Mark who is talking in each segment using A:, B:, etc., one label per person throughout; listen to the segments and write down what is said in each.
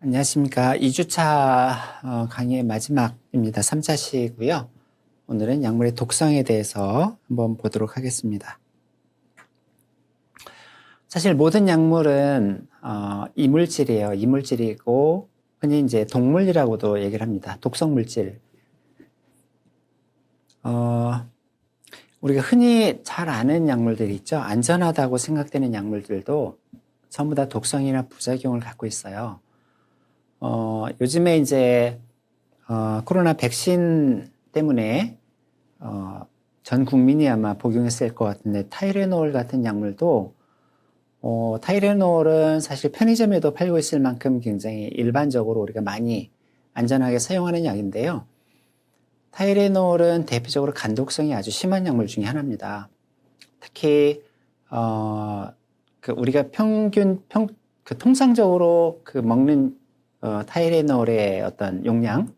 A: 안녕하십니까. 2주차 강의의 마지막입니다. 3차시고요. 오늘은 약물의 독성에 대해서 한번 보도록 하겠습니다. 사실 모든 약물은 이물질이에요. 이물질이고 흔히 이제 동물이라고도 얘기를 합니다. 독성물질. 우리가 흔히 잘 아는 약물들이 있죠. 안전하다고 생각되는 약물들도 전부 다 독성이나 부작용을 갖고 있어요. 요즘에 이제 코로나 백신 때문에 전 국민이 아마 복용했을 것 같은데 타이레놀 같은 약물도 타이레놀은 사실 편의점에도 팔고 있을 만큼 굉장히 일반적으로 우리가 많이 안전하게 사용하는 약인데요. 타이레놀은 대표적으로 간독성이 아주 심한 약물 중에 하나입니다. 특히 우리가 통상적으로 먹는 타이레놀의 어떤 용량,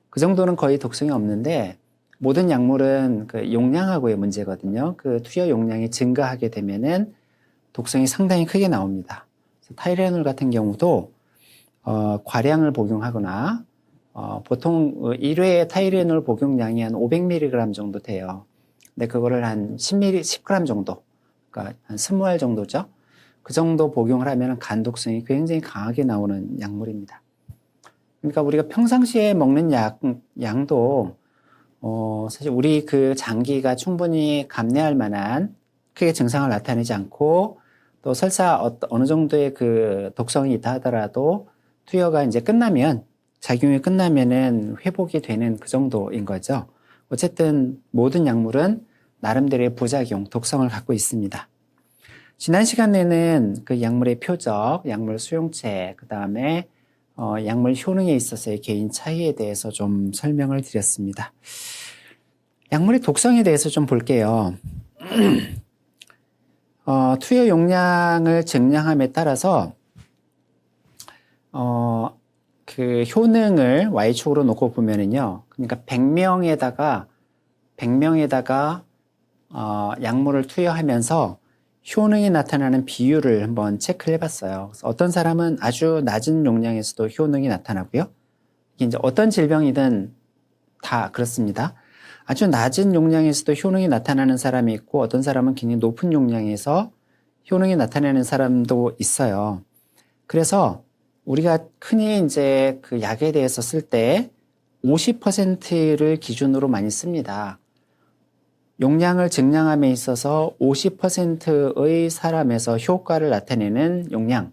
A: 그 정도는 거의 독성이 없는데 모든 약물은 그 용량하고의 문제거든요. 그 투여 용량이 증가하게 되면은 독성이 상당히 크게 나옵니다. 타이레놀 같은 경우도 과량을 복용하거나 보통 1회 타이레놀 복용량이 한 500mg 정도 돼요. 근데 그거를 한 10g 정도, 그러니까 한 20알 정도죠. 그 정도 복용을 하면 간독성이 굉장히 강하게 나오는 약물입니다. 그러니까 우리가 평상시에 먹는 양도 사실 우리 그 장기가 충분히 감내할 만한 크게 증상을 나타내지 않고 또 설사 어느 정도의 그 독성이 있다 하더라도 투여가 이제 끝나면 작용이 끝나면은 회복이 되는 그 정도인 거죠. 어쨌든 모든 약물은 나름대로의 부작용, 독성을 갖고 있습니다. 지난 시간에는 그 약물의 표적, 약물 수용체, 그 다음에 약물 효능에 있어서의 개인 차이에 대해서 좀 설명을 드렸습니다. 약물의 독성에 대해서 좀 볼게요. 투여 용량을 증량함에 따라서 그 효능을 Y축으로 놓고 보면은요. 그러니까 100명에다가 약물을 투여하면서 효능이 나타나는 비율을 한번 체크를 해봤어요. 어떤 사람은 아주 낮은 용량에서도 효능이 나타나고요. 이제 어떤 질병이든 다 그렇습니다. 아주 낮은 용량에서도 효능이 나타나는 사람이 있고 어떤 사람은 굉장히 높은 용량에서 효능이 나타나는 사람도 있어요. 그래서 우리가 흔히 이제 그 약에 대해서 쓸 때 50%를 기준으로 많이 씁니다. 용량을 증량함에 있어서 50%의 사람에서 효과를 나타내는 용량,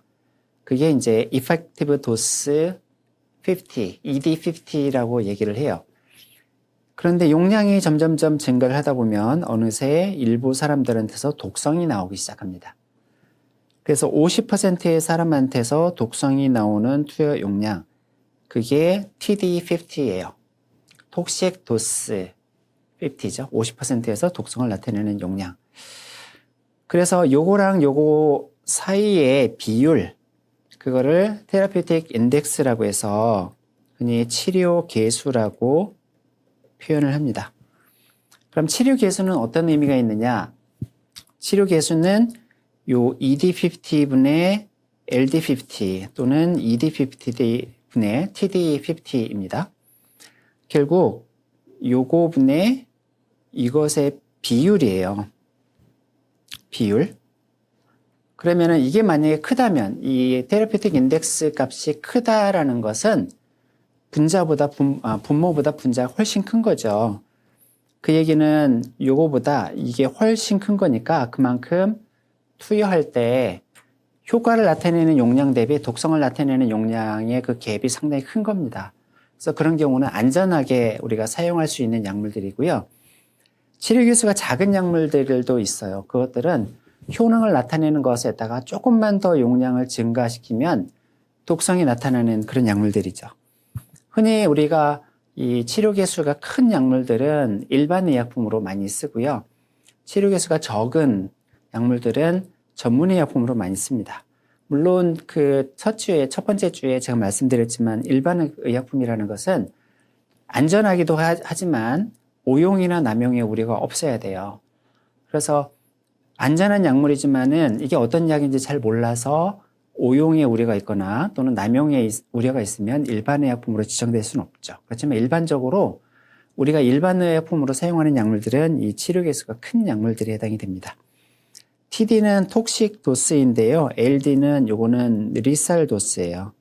A: 그게 이제 Effective Dose 50, ED50라고 얘기를 해요. 그런데 용량이 점점점 증가를 하다 보면 어느새 일부 사람들한테서 독성이 나오기 시작합니다. 그래서 50%의 사람한테서 독성이 나오는 투여 용량, 그게 TD50예요. Toxic Dose 50죠. 50%에서 독성을 나타내는 용량. 그래서 요거랑 요거 사이의 비율, 그거를 테라피우틱 인덱스라고 해서 흔히 치료 계수라고 표현을 합니다. 그럼 치료 계수는 어떤 의미가 있느냐? 치료 계수는 요 ED50분의 LD50 또는 ED50분의 TD50입니다. 결국 요거분의 이것의 비율이에요. 비율. 그러면은 이게 만약에 크다면 이 테라피우틱 인덱스 값이 크다라는 것은 분모보다 분자가 훨씬 큰 거죠. 그 얘기는 요거보다 이게 훨씬 큰 거니까 그만큼 투여할 때 효과를 나타내는 용량 대비 독성을 나타내는 용량의 그 갭이 상당히 큰 겁니다. 그래서 그런 경우는 안전하게 우리가 사용할 수 있는 약물들이고요. 치료 기수가 작은 약물들도 있어요. 그것들은 효능을 나타내는 것에다가 조금만 더 용량을 증가시키면 독성이 나타나는 그런 약물들이죠. 흔히 우리가 이 치료 개수가 큰 약물들은 일반 의약품으로 많이 쓰고요. 치료 개수가 적은 약물들은 전문 의약품으로 많이 씁니다. 물론 그 첫 번째 주에 제가 말씀드렸지만 일반 의약품이라는 것은 안전하기도 하지만 오용이나 남용의 우려가 없어야 돼요. 그래서 안전한 약물이지만은 이게 어떤 약인지 잘 몰라서 오용의 우려가 있거나 또는 남용의 우려가 있으면 일반의약품으로 지정될 수는 없죠. 그렇지만 일반적으로 우리가 일반의약품으로 사용하는 약물들은 이 치료 개수가 큰 약물들이 해당이 됩니다. TD는 톡식 도스인데요. LD는 요거는 리살 도스예요.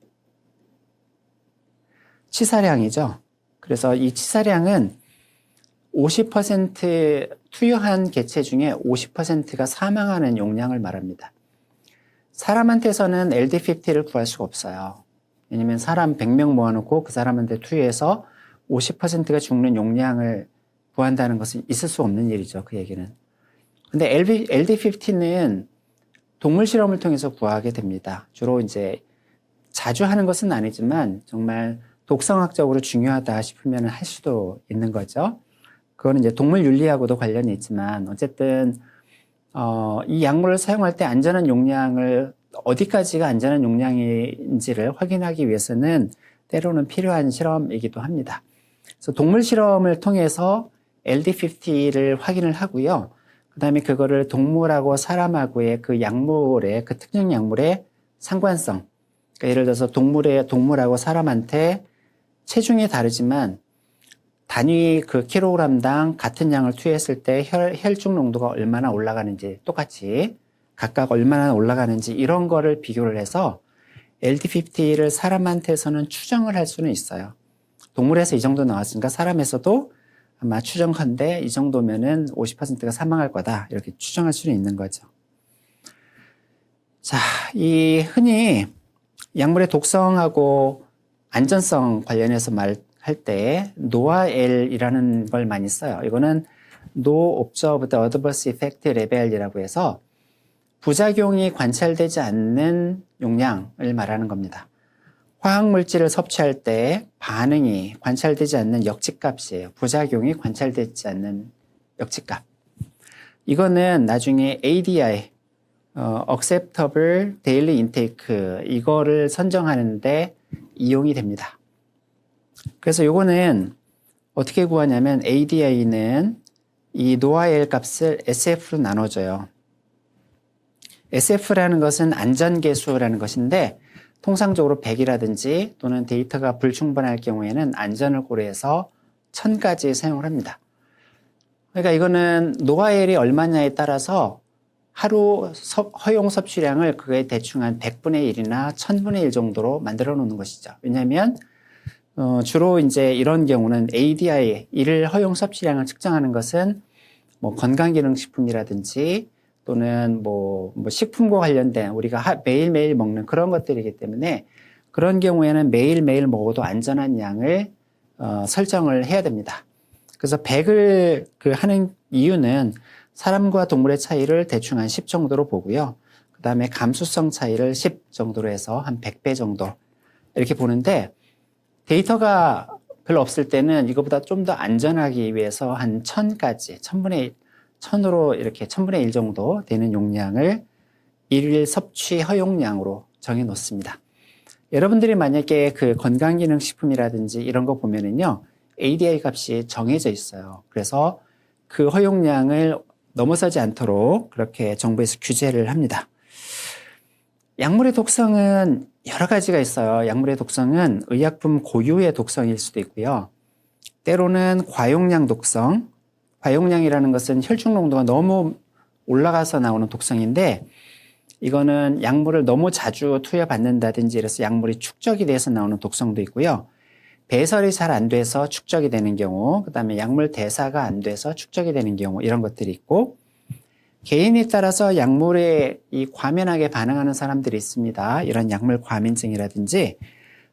A: 치사량이죠. 그래서 이 치사량은 50% 투여한 개체 중에 50%가 사망하는 용량을 말합니다. 사람한테서는 LD50를 구할 수가 없어요. 왜냐면 사람 100명 모아놓고 그 사람한테 투여해서 50%가 죽는 용량을 구한다는 것은 있을 수 없는 일이죠. 그 얘기는. 근데 LD50는 동물 실험을 통해서 구하게 됩니다. 주로 이제 자주 하는 것은 아니지만 정말 독성학적으로 중요하다 싶으면 할 수도 있는 거죠. 그거는 이제 동물 윤리하고도 관련이 있지만 어쨌든 이 약물을 사용할 때 안전한 용량을 어디까지가 안전한 용량인지를 확인하기 위해서는 때로는 필요한 실험이기도 합니다. 그래서 동물 실험을 통해서 LD50를 확인을 하고요. 그 다음에 그거를 동물하고 사람하고의 그 약물의, 그 특정 약물의 상관성. 그러니까 예를 들어서 동물하고 사람한테 체중이 다르지만 단위 그 킬로그램당 같은 양을 투여했을 때 혈중 농도가 얼마나 올라가는지 똑같이 각각 얼마나 올라가는지 이런 거를 비교를 해서 LD50를 사람한테서는 추정을 할 수는 있어요. 동물에서 이 정도 나왔으니까 사람에서도 아마 추정컨대 이 정도면은 50%가 사망할 거다 이렇게 추정할 수는 있는 거죠. 자, 이 흔히 약물의 독성하고 안전성 관련해서 말할 때 노아엘이라는 걸 많이 써요. 이거는 No Observed Adverse Effect Level이라고 해서 부작용이 관찰되지 않는 용량을 말하는 겁니다. 화학물질을 섭취할 때 반응이 관찰되지 않는 역치값이에요. 부작용이 관찰되지 않는 역치값. 이거는 나중에 ADI, Acceptable Daily Intake, 이거를 선정하는데 이용이 됩니다. 그래서 요거는 어떻게 구하냐면 ADI는 이 노아엘 값을 SF로 나눠줘요. SF라는 것은 안전계수라는 것인데 통상적으로 100이라든지 또는 데이터가 불충분할 경우에는 안전을 고려해서 1000까지 사용을 합니다. 그러니까 이거는 노아엘이 얼마냐에 따라서 하루 허용 섭취량을 그게 대충 한 100분의 1이나 1000분의 1 정도로 만들어 놓는 것이죠. 왜냐하면 주로 이제 이런 경우는 ADI, 이를 허용 섭취량을 측정하는 것은 뭐 건강기능식품이라든지 또는 뭐 식품과 관련된 우리가 매일매일 먹는 그런 것들이기 때문에 그런 경우에는 매일매일 먹어도 안전한 양을 설정을 해야 됩니다. 그래서 100을 하는 이유는 사람과 동물의 차이를 대충 한 10 정도로 보고요. 그 다음에 감수성 차이를 10 정도로 해서 한 100배 정도 이렇게 보는데 데이터가 별로 없을 때는 이거보다 좀 더 안전하기 위해서 한 1000까지, 1000으로 이렇게 1000분의 1 정도 되는 용량을 일일 섭취 허용량으로 정해 놓습니다. 여러분들이 만약에 그 건강기능식품이라든지 이런 거 보면은요, ADI 값이 정해져 있어요. 그래서 그 허용량을 넘어서지 않도록 그렇게 정부에서 규제를 합니다. 약물의 독성은 여러 가지가 있어요. 약물의 독성은 의약품 고유의 독성일 수도 있고요. 때로는 과용량 독성, 과용량이라는 것은 혈중 농도가 너무 올라가서 나오는 독성인데 이거는 약물을 너무 자주 투여받는다든지 이래서 약물이 축적이 돼서 나오는 독성도 있고요. 배설이 잘 안 돼서 축적이 되는 경우, 그 다음에 약물 대사가 안 돼서 축적이 되는 경우 이런 것들이 있고 개인에 따라서 약물에 이 과민하게 반응하는 사람들이 있습니다. 이런 약물 과민증이라든지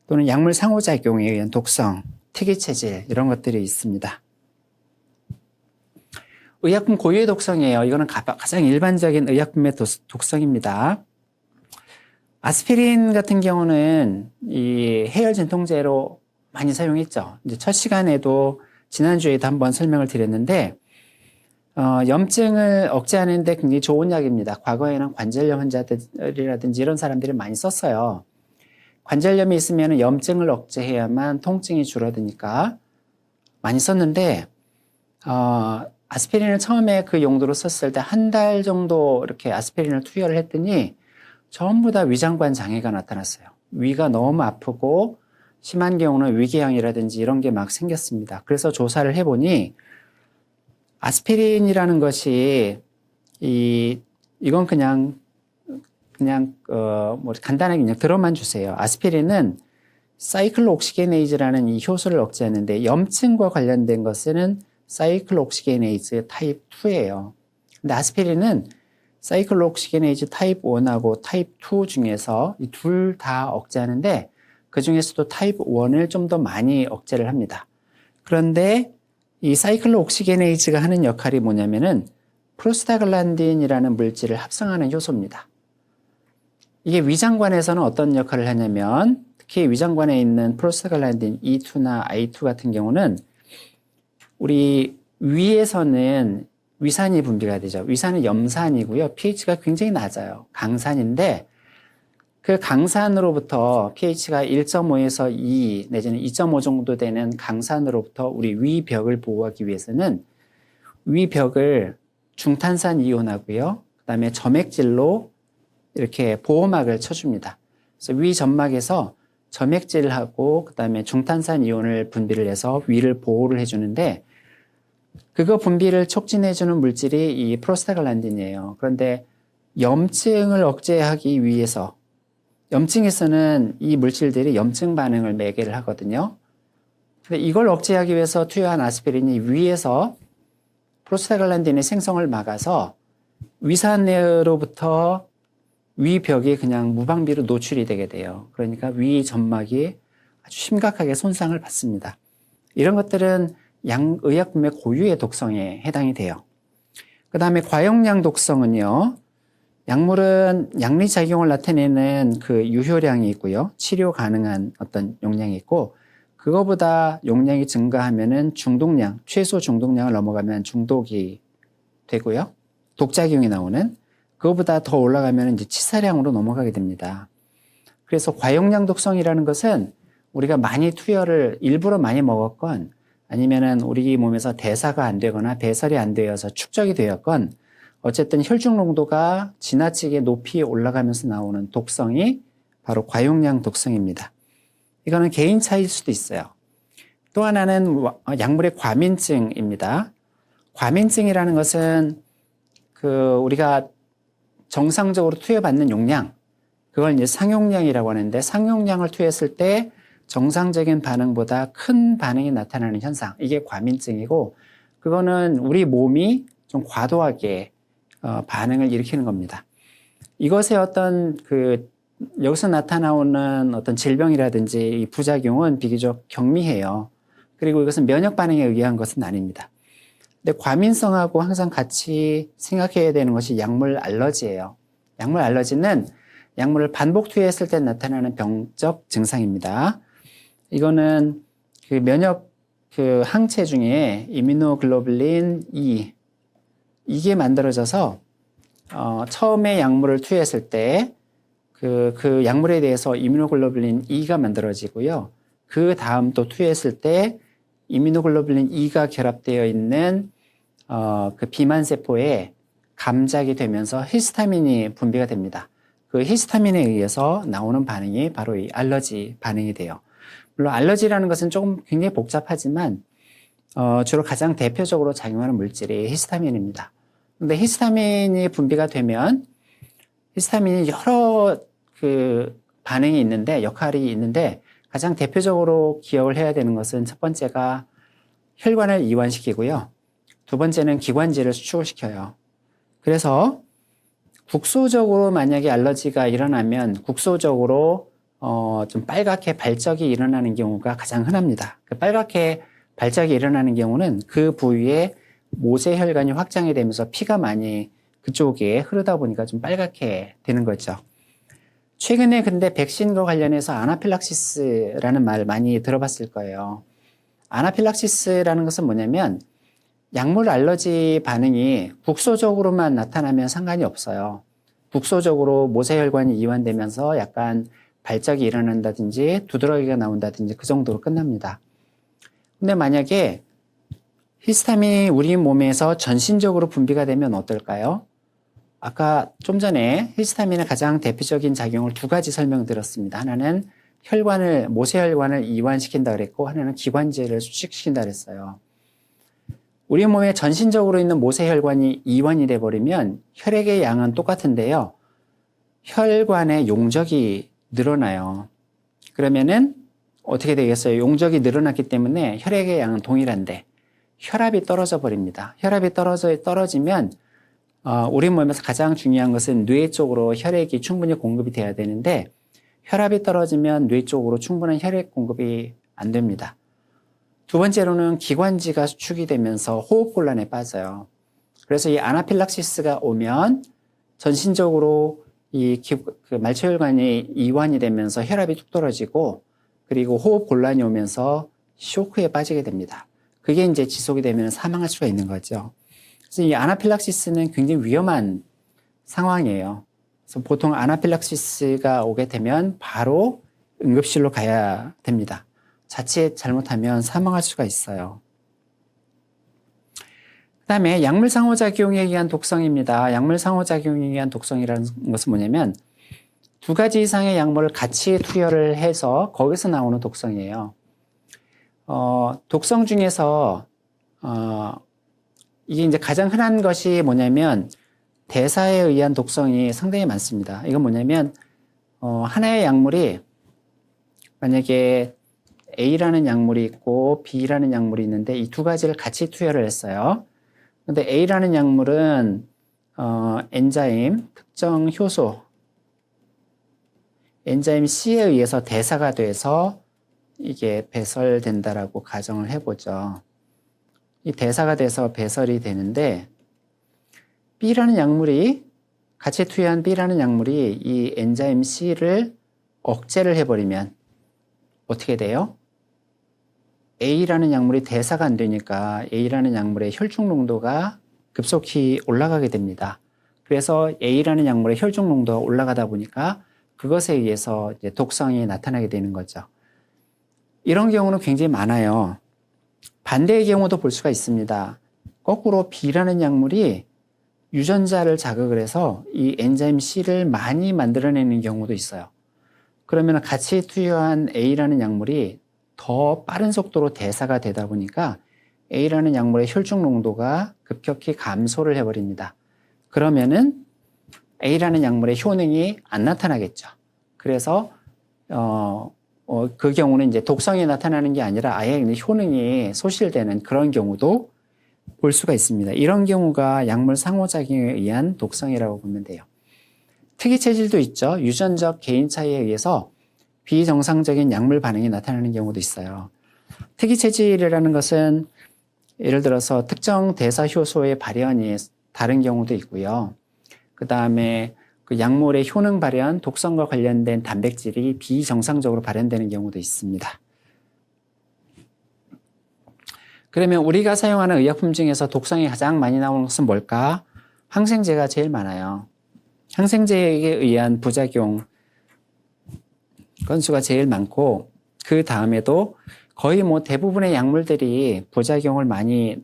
A: 또는 약물 상호작용에 의한 독성, 특이체질 이런 것들이 있습니다. 의약품 고유의 독성이에요. 이거는 가장 일반적인 의약품의 독성입니다. 아스피린 같은 경우는 이 해열 진통제로 많이 사용했죠. 이제 첫 시간에도 지난주에도 한번 설명을 드렸는데 염증을 억제하는 데 굉장히 좋은 약입니다. 과거에는 관절염 환자들이라든지 이런 사람들이 많이 썼어요. 관절염이 있으면 염증을 억제해야만 통증이 줄어드니까 많이 썼는데 아스피린을 처음에 그 용도로 썼을 때 한 달 정도 이렇게 아스피린을 투여를 했더니 전부 다 위장관 장애가 나타났어요. 위가 너무 아프고 심한 경우는 위궤양이라든지 이런 게 막 생겼습니다. 그래서 조사를 해보니 아스피린이라는 것이 이건 그냥 뭐 간단하게 그냥 들어만 주세요. 아스피린은 사이클로옥시게네이즈라는 이 효소를 억제하는데 염증과 관련된 것은 사이클로옥시게네이즈 타입 2예요. 근데 아스피린은 사이클로옥시게네이즈 타입 1하고 타입 2 중에서 이 둘 다 억제하는데 그 중에서도 타입 1을 좀 더 많이 억제를 합니다. 그런데 이 사이클로옥시게네이즈가 하는 역할이 뭐냐면은 프로스타글란딘이라는 물질을 합성하는 효소입니다. 이게 위장관에서는 어떤 역할을 하냐면 특히 위장관에 있는 프로스타글란딘 E2나 I2 같은 경우는 우리 위에서는 위산이 분비가 되죠. 위산은 염산이고요. pH가 굉장히 낮아요. 강산인데 그 강산으로부터 pH가 1.5에서 2 내지는 2.5 정도 되는 강산으로부터 우리 위벽을 보호하기 위해서는 위벽을 중탄산 이온하고요. 그 다음에 점액질로 이렇게 보호막을 쳐줍니다. 그래서 위 점막에서 점액질하고 그 다음에 중탄산 이온을 분비를 해서 위를 보호를 해주는데 그거 분비를 촉진해주는 물질이 이 프로스타글란딘이에요. 그런데 염증을 억제하기 위해서 염증에서는 이 물질들이 염증 반응을 매개를 하거든요. 근데 이걸 억제하기 위해서 투여한 아스피린이 위에서 프로스타글란딘의 생성을 막아서 위산으로부터 위벽이 그냥 무방비로 노출이 되게 돼요. 그러니까 위 점막이 아주 심각하게 손상을 받습니다. 이런 것들은 의약품의 고유의 독성에 해당이 돼요. 그 다음에 과용량 독성은요. 약물은 양리작용을 나타내는 그 유효량이 있고요. 치료 가능한 어떤 용량이 있고 그거보다 용량이 증가하면은 중독량, 최소 중독량을 넘어가면 중독이 되고요. 독작용이 나오는 그거보다 더 올라가면 이제 치사량으로 넘어가게 됩니다. 그래서 과용량 독성이라는 것은 우리가 많이 투여를 일부러 많이 먹었건 아니면은 우리 몸에서 대사가 안 되거나 배설이 안 되어서 축적이 되었건 어쨌든 혈중 농도가 지나치게 높이 올라가면서 나오는 독성이 바로 과용량 독성입니다. 이거는 개인 차이일 수도 있어요. 또 하나는 약물의 과민증입니다. 과민증이라는 것은 우리가 정상적으로 투여받는 용량, 그걸 이제 상용량이라고 하는데 상용량을 투여했을 때 정상적인 반응보다 큰 반응이 나타나는 현상, 이게 과민증이고 그거는 우리 몸이 좀 과도하게 반응을 일으키는 겁니다. 이것의 어떤 여기서 나타나오는 어떤 질병이라든지 이 부작용은 비교적 경미해요. 그리고 이것은 면역 반응에 의한 것은 아닙니다. 근데 과민성하고 항상 같이 생각해야 되는 것이 약물 알러지예요. 약물 알러지는 약물을 반복 투여했을 때 나타나는 병적 증상입니다. 이거는 면역 항체 중에 이뮤노글로불린 E 이게 만들어져서 처음에 약물을 투여했을 때 그 약물에 대해서 이뮤노글로불린 E가 만들어지고요. 그 다음 또 투여했을 때 이뮤노글로불린 E가 결합되어 있는 그 비만 세포에 감작이 되면서 히스타민이 분비가 됩니다. 그 히스타민에 의해서 나오는 반응이 바로 이 알러지 반응이 돼요. 물론 알러지라는 것은 조금 굉장히 복잡하지만 주로 가장 대표적으로 작용하는 물질이 히스타민입니다. 근데 히스타민이 분비가 되면 히스타민이 여러 반응이 있는데 역할이 있는데 가장 대표적으로 기억을 해야 되는 것은 첫 번째가 혈관을 이완시키고요. 두 번째는 기관지를 수축을 시켜요. 그래서 국소적으로 만약에 알러지가 일어나면 국소적으로 좀 빨갛게 발적이 일어나는 경우가 가장 흔합니다. 그 빨갛게 발작이 일어나는 경우는 그 부위에 모세혈관이 확장이 되면서 피가 많이 그쪽에 흐르다 보니까 좀 빨갛게 되는 거죠. 최근에 근데 백신과 관련해서 아나필락시스라는 말 많이 들어봤을 거예요. 아나필락시스라는 것은 뭐냐면 약물 알러지 반응이 국소적으로만 나타나면 상관이 없어요. 국소적으로 모세혈관이 이완되면서 약간 발작이 일어난다든지 두드러기가 나온다든지 그 정도로 끝납니다. 근데 만약에 히스타민이 우리 몸에서 전신적으로 분비가 되면 어떨까요? 아까 좀 전에 히스타민의 가장 대표적인 작용을 두 가지 설명드렸습니다. 하나는 모세혈관을 이완시킨다 그랬고, 하나는 기관지를 수축시킨다 그랬어요. 우리 몸에 전신적으로 있는 모세혈관이 이완이 돼버리면 혈액의 양은 똑같은데요. 혈관의 용적이 늘어나요. 그러면은 어떻게 되겠어요? 용적이 늘어났기 때문에 혈액의 양은 동일한데 혈압이 떨어져 버립니다. 혈압이 떨어지면 우리 몸에서 가장 중요한 것은 뇌 쪽으로 혈액이 충분히 공급이 돼야 되는데 혈압이 떨어지면 뇌 쪽으로 충분한 혈액 공급이 안 됩니다. 두 번째로는 기관지가 수축이 되면서 호흡곤란에 빠져요. 그래서 이 아나필락시스가 오면 전신적으로 말초혈관이 이완이 되면서 혈압이 뚝 떨어지고 그리고 호흡곤란이 오면서 쇼크에 빠지게 됩니다. 그게 이제 지속이 되면 사망할 수가 있는 거죠. 그래서 이 아나필락시스는 굉장히 위험한 상황이에요. 그래서 보통 아나필락시스가 오게 되면 바로 응급실로 가야 됩니다. 자칫 잘못하면 사망할 수가 있어요. 그 다음에 약물 상호작용에 의한 독성입니다. 약물 상호작용에 의한 독성이라는 것은 뭐냐면 두 가지 이상의 약물을 같이 투여를 해서 거기서 나오는 독성이에요. 독성 중에서 이게 이제 가장 흔한 것이 뭐냐면 대사에 의한 독성이 상당히 많습니다. 이건 뭐냐면 하나의 약물이 만약에 A라는 약물이 있고 B라는 약물이 있는데 이 두 가지를 같이 투여를 했어요. 근데 A라는 약물은 엔자임 특정 효소 엔자임 C에 의해서 대사가 돼서 이게 배설된다라고 가정을 해보죠. 이 대사가 돼서 배설이 되는데 B라는 약물이 같이 투여한 B라는 약물이 이 엔자임 C를 억제를 해버리면 어떻게 돼요? A라는 약물이 대사가 안 되니까 A라는 약물의 혈중 농도가 급속히 올라가게 됩니다. 그래서 A라는 약물의 혈중 농도가 올라가다 보니까 그것에 의해서 이제 독성이 나타나게 되는 거죠. 이런 경우는 굉장히 많아요. 반대의 경우도 볼 수가 있습니다. 거꾸로 B라는 약물이 유전자를 자극을 해서 이 엔자임 C를 많이 만들어내는 경우도 있어요. 그러면 같이 투여한 A라는 약물이 더 빠른 속도로 대사가 되다 보니까 A라는 약물의 혈중 농도가 급격히 감소를 해버립니다. 그러면은 A라는 약물의 효능이 안 나타나겠죠. 그래서 그 경우는 이제 독성이 나타나는 게 아니라 아예 효능이 소실되는 그런 경우도 볼 수가 있습니다. 이런 경우가 약물 상호작용에 의한 독성이라고 보면 돼요. 특이 체질도 있죠. 유전적 개인 차이에 의해서 비정상적인 약물 반응이 나타나는 경우도 있어요. 특이 체질이라는 것은 예를 들어서 특정 대사 효소의 발현이 다른 경우도 있고요. 그 다음에 그 약물의 효능 발현, 독성과 관련된 단백질이 비정상적으로 발현되는 경우도 있습니다. 그러면 우리가 사용하는 의약품 중에서 독성이 가장 많이 나오는 것은 뭘까? 항생제가 제일 많아요. 항생제에 의한 부작용 건수가 제일 많고 그 다음에도 거의 대부분의 약물들이 독성을 많이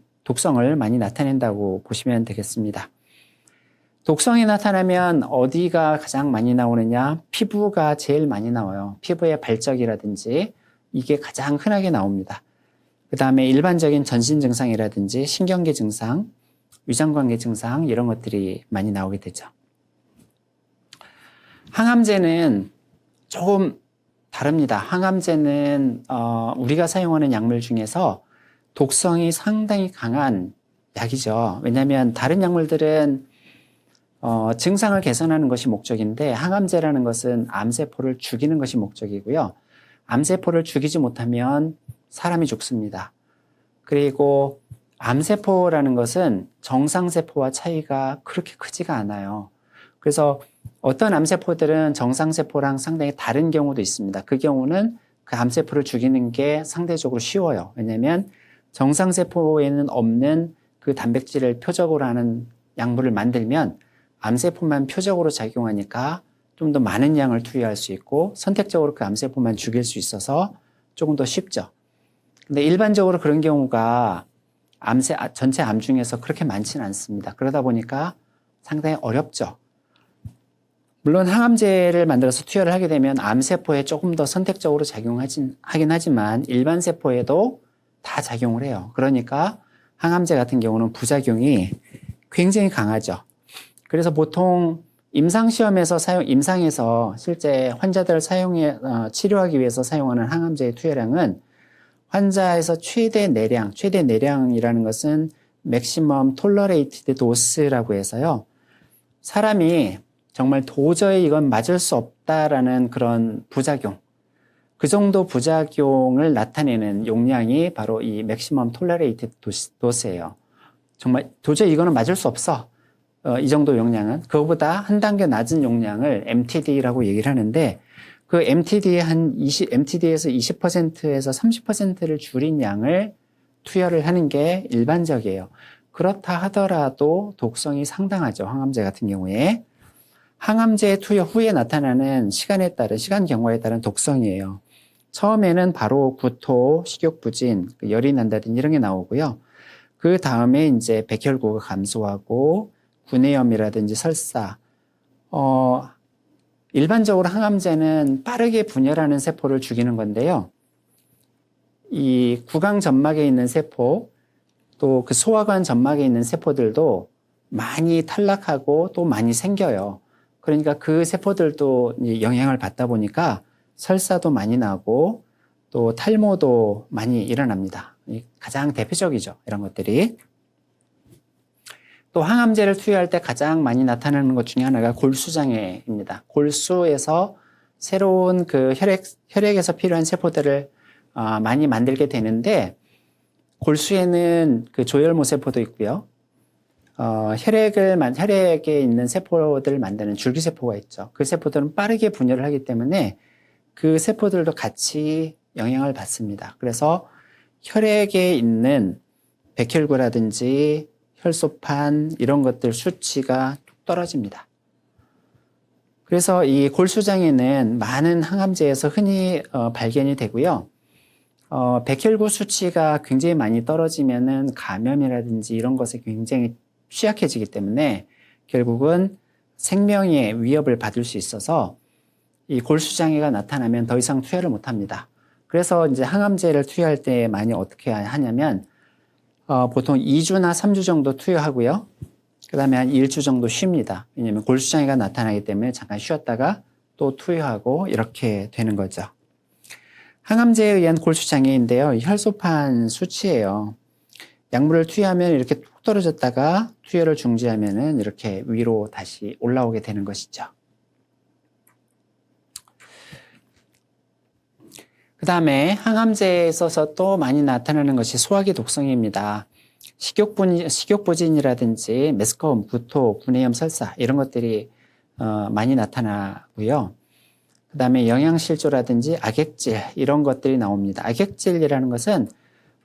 A: 나타낸다고 보시면 되겠습니다. 독성이 나타나면 어디가 가장 많이 나오느냐? 피부가 제일 많이 나와요. 피부의 발적이라든지 이게 가장 흔하게 나옵니다. 그 다음에 일반적인 전신 증상이라든지 신경계 증상, 위장관계 증상 이런 것들이 많이 나오게 되죠. 항암제는 조금 다릅니다. 항암제는 우리가 사용하는 약물 중에서 독성이 상당히 강한 약이죠. 왜냐하면 다른 약물들은 증상을 개선하는 것이 목적인데 항암제라는 것은 암세포를 죽이는 것이 목적이고요. 암세포를 죽이지 못하면 사람이 죽습니다. 그리고 암세포라는 것은 정상세포와 차이가 그렇게 크지가 않아요. 그래서 어떤 암세포들은 정상세포랑 상당히 다른 경우도 있습니다. 그 경우는 그 암세포를 죽이는 게 상대적으로 쉬워요. 왜냐하면 정상세포에는 없는 그 단백질을 표적으로 하는 약물을 만들면 암세포만 표적으로 작용하니까 좀 더 많은 양을 투여할 수 있고 선택적으로 그 암세포만 죽일 수 있어서 조금 더 쉽죠. 근데 일반적으로 그런 경우가 전체 암 중에서 그렇게 많지는 않습니다. 그러다 보니까 상당히 어렵죠. 물론 항암제를 만들어서 투여를 하게 되면 암세포에 조금 더 선택적으로 작용하긴 하지만 일반 세포에도 다 작용을 해요. 그러니까 항암제 같은 경우는 부작용이 굉장히 강하죠. 그래서 보통 임상에서 실제 환자들을 치료하기 위해서 사용하는 항암제의 투여량은 환자에서 최대 내량이라는 것은 maximum tolerated dose라고 해서요. 사람이 정말 도저히 이건 맞을 수 없다라는 그런 부작용, 그 정도 부작용을 나타내는 용량이 바로 이 maximum tolerated dose예요. 정말 도저히 이거는 맞을 수 없어. 이 정도 용량은 그거보다 한 단계 낮은 용량을 MTD라고 얘기를 하는데 그 MTD에서 20%에서 30%를 줄인 양을 투여를 하는 게 일반적이에요. 그렇다 하더라도 독성이 상당하죠. 항암제 같은 경우에. 항암제 투여 후에 나타나는 시간 경과에 따른 독성이에요. 처음에는 바로 구토, 식욕부진, 열이 난다든지 이런 게 나오고요. 그 다음에 이제 백혈구가 감소하고 구내염이라든지 설사. 일반적으로 항암제는 빠르게 분열하는 세포를 죽이는 건데요. 이 구강 점막에 있는 세포, 또 그 소화관 점막에 있는 세포들도 많이 탈락하고 또 많이 생겨요. 그러니까 그 세포들도 영향을 받다 보니까 설사도 많이 나고 또 탈모도 많이 일어납니다. 가장 대표적이죠. 이런 것들이. 또 항암제를 투여할 때 가장 많이 나타나는 것 중에 하나가 골수장애입니다. 골수에서 새로운 그 혈액에서 필요한 세포들을 많이 만들게 되는데 골수에는 그 조혈모 세포도 있고요. 혈액에 있는 세포들을 만드는 줄기세포가 있죠. 그 세포들은 빠르게 분열을 하기 때문에 그 세포들도 같이 영향을 받습니다. 그래서 혈액에 있는 백혈구라든지 혈소판 이런 것들 수치가 뚝 떨어집니다. 그래서 이 골수장애는 많은 항암제에서 흔히 발견이 되고요. 백혈구 수치가 굉장히 많이 떨어지면은 감염이라든지 이런 것에 굉장히 취약해지기 때문에 결국은 생명의 위협을 받을 수 있어서 이 골수장애가 나타나면 더 이상 투여를 못 합니다. 그래서 이제 항암제를 투여할 때 많이 어떻게 하냐면 보통 2주나 3주 정도 투여하고요. 그 다음에 한 1주 정도 쉽니다. 왜냐하면 골수장애가 나타나기 때문에 잠깐 쉬었다가 또 투여하고 이렇게 되는 거죠. 항암제에 의한 골수장애인데요. 혈소판 수치예요. 약물을 투여하면 이렇게 뚝 떨어졌다가 투여를 중지하면은 이렇게 위로 다시 올라오게 되는 것이죠. 그 다음에 항암제에 있어서 또 많이 나타나는 것이 소화기 독성입니다. 식욕부진이라든지 메스꺼움, 구토, 구내염, 설사 이런 것들이 많이 나타나고요. 그 다음에 영양실조라든지 악액질 이런 것들이 나옵니다. 악액질이라는 것은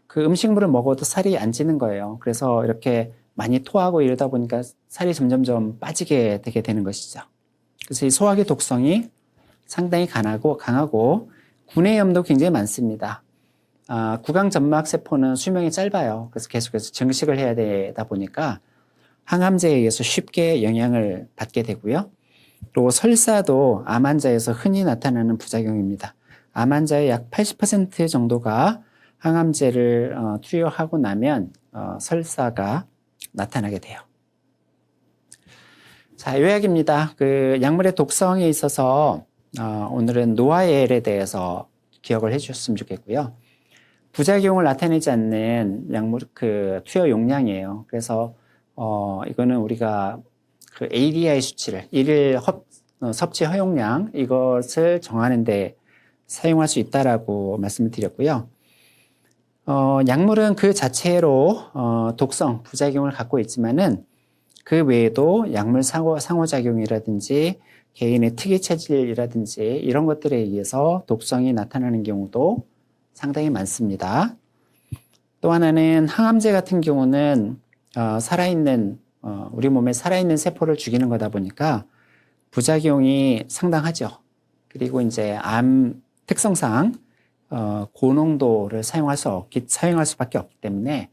A: 그 음식물을 먹어도 살이 안 찌는 거예요. 그래서 이렇게 많이 토하고 이러다 보니까 살이 점점점 빠지게 되게 되는 것이죠. 그래서 이 소화기 독성이 상당히 강하고 구내염도 굉장히 많습니다. 구강 점막 세포는 수명이 짧아요. 그래서 계속해서 증식을 해야 되다 보니까 항암제에 의해서 쉽게 영향을 받게 되고요. 또 설사도 암 환자에서 흔히 나타나는 부작용입니다. 암 환자의 약 80% 정도가 항암제를 투여하고 나면 설사가 나타나게 돼요. 자, 요약입니다. 그 약물의 독성에 있어서 오늘은 노아엘에 대해서 기억을 해주셨으면 좋겠고요. 부작용을 나타내지 않는 약물 그 투여 용량이에요. 그래서 이거는 우리가 그 ADI 수치를 일일 섭취 허용량 이것을 정하는데 사용할 수 있다라고 말씀을 드렸고요. 약물은 그 자체로 독성, 부작용을 갖고 있지만은 그 외에도 약물 상호작용이라든지 개인의 특이 체질이라든지 이런 것들에 의해서 독성이 나타나는 경우도 상당히 많습니다. 또 하나는 항암제 같은 경우는 우리 몸에 살아있는 세포를 죽이는 거다 보니까 부작용이 상당하죠. 그리고 이제 암 특성상 고농도를 사용할 수밖에 없기 때문에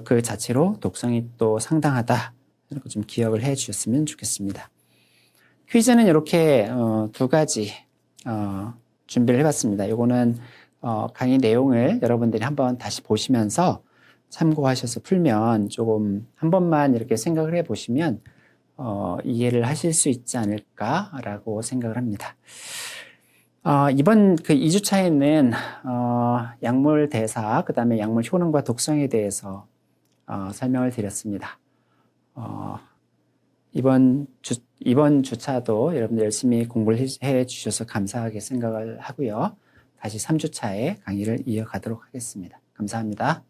A: 그 자체로 독성이 또 상당하다 이렇게 좀 기억을 해 주셨으면 좋겠습니다. 퀴즈는 이렇게 두 가지 준비를 해봤습니다. 이거는 강의 내용을 여러분들이 한번 다시 보시면서 참고하셔서 풀면 조금 한 번만 이렇게 생각을 해보시면 이해를 하실 수 있지 않을까라고 생각을 합니다. 이번 그 2주차에는 약물 대사, 그 다음에 약물 효능과 독성에 대해서 설명을 드렸습니다. 이번 주차도 여러분들 열심히 공부를 해 주셔서 감사하게 생각을 하고요. 다시 3주차에 강의를 이어가도록 하겠습니다. 감사합니다.